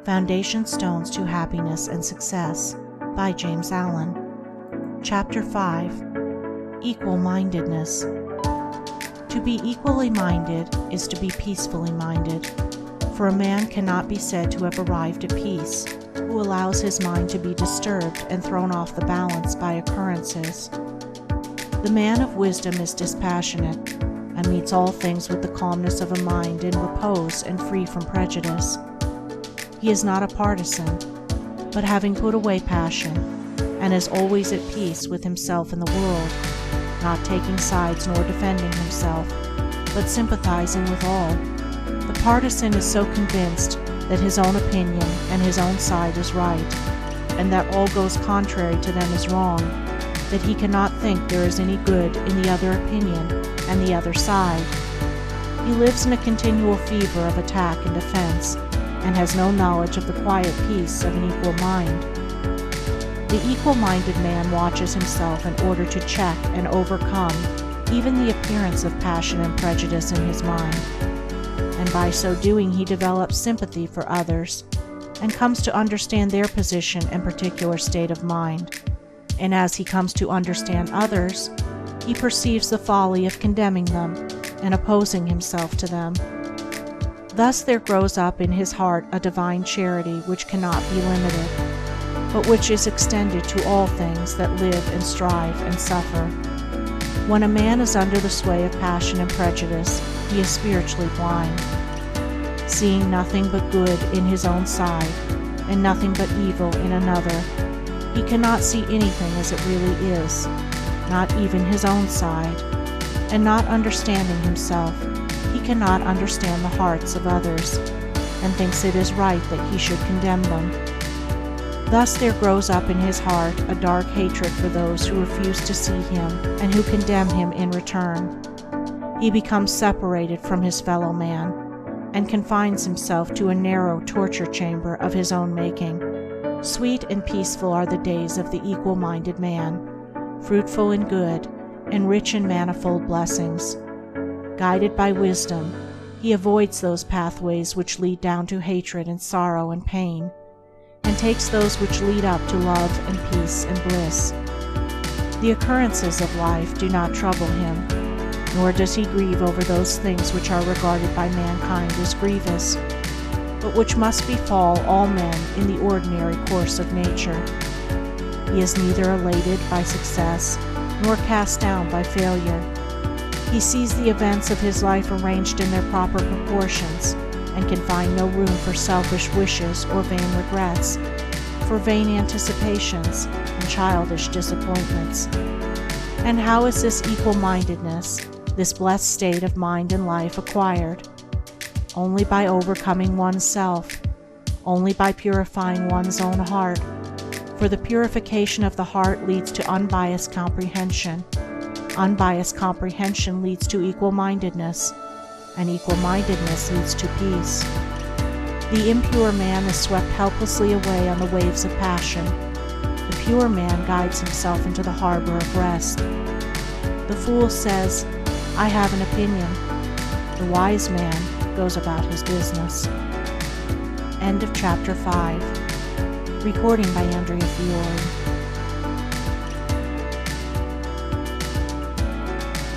Foundation Stones to Happiness and Success by James Allen. Chapter 5. Equal-mindedness. To be equally minded is to be peacefully minded, for a man cannot be said to have arrived at peace who allows his mind to be disturbed and thrown off the balance by occurrences. The man of wisdom is dispassionate, and meets all things with the calmness of a mind in repose and free from prejudice. He is not a partisan, but having put away passion, and is always at peace with himself and the world, not taking sides nor defending himself, but sympathizing with all. The partisan is so convinced that his own opinion and his own side is right, and that all goes contrary to them is wrong, that he cannot think there is any good in the other opinion and the other side. He lives in a continual fever of attack and defense, and has no knowledge of the quiet peace of an equal mind. The equal-minded man watches himself in order to check and overcome even the appearance of passion and prejudice in his mind, and by so doing he develops sympathy for others, and comes to understand their position and particular state of mind. And as he comes to understand others, he perceives the folly of condemning them and opposing himself to them. Thus there grows up in his heart a divine charity which cannot be limited, but which is extended to all things that live and strive and suffer. When a man is under the sway of passion and prejudice, he is spiritually blind, seeing nothing but good in his own side, and nothing but evil in another. He cannot see anything as it really is, not even his own side, and not understanding himself, he cannot understand the hearts of others, and thinks it is right that he should condemn them. Thus there grows up in his heart a dark hatred for those who refuse to see him and who condemn him in return. He becomes separated from his fellow man, and confines himself to a narrow torture chamber of his own making. Sweet and peaceful are the days of the equal-minded man, fruitful in good, and rich in manifold blessings. Guided by wisdom, he avoids those pathways which lead down to hatred and sorrow and pain, and takes those which lead up to love and peace and bliss. The occurrences of life do not trouble him, nor does he grieve over those things which are regarded by mankind as grievous, but which must befall all men in the ordinary course of nature. He is neither elated by success nor cast down by failure. He sees the events of his life arranged in their proper proportions, and can find no room for selfish wishes or vain regrets, for vain anticipations and childish disappointments. And how is this equal-mindedness, this blessed state of mind and life, acquired? Only by overcoming oneself, only by purifying one's own heart, for the purification of the heart leads to unbiased comprehension. Unbiased comprehension leads to equal-mindedness, and equal-mindedness leads to peace. The impure man is swept helplessly away on the waves of passion. The pure man guides himself into the harbor of rest. The fool says, "I have an opinion." The wise man goes about his business. End of Chapter 5. Recording by Andrea Fiore.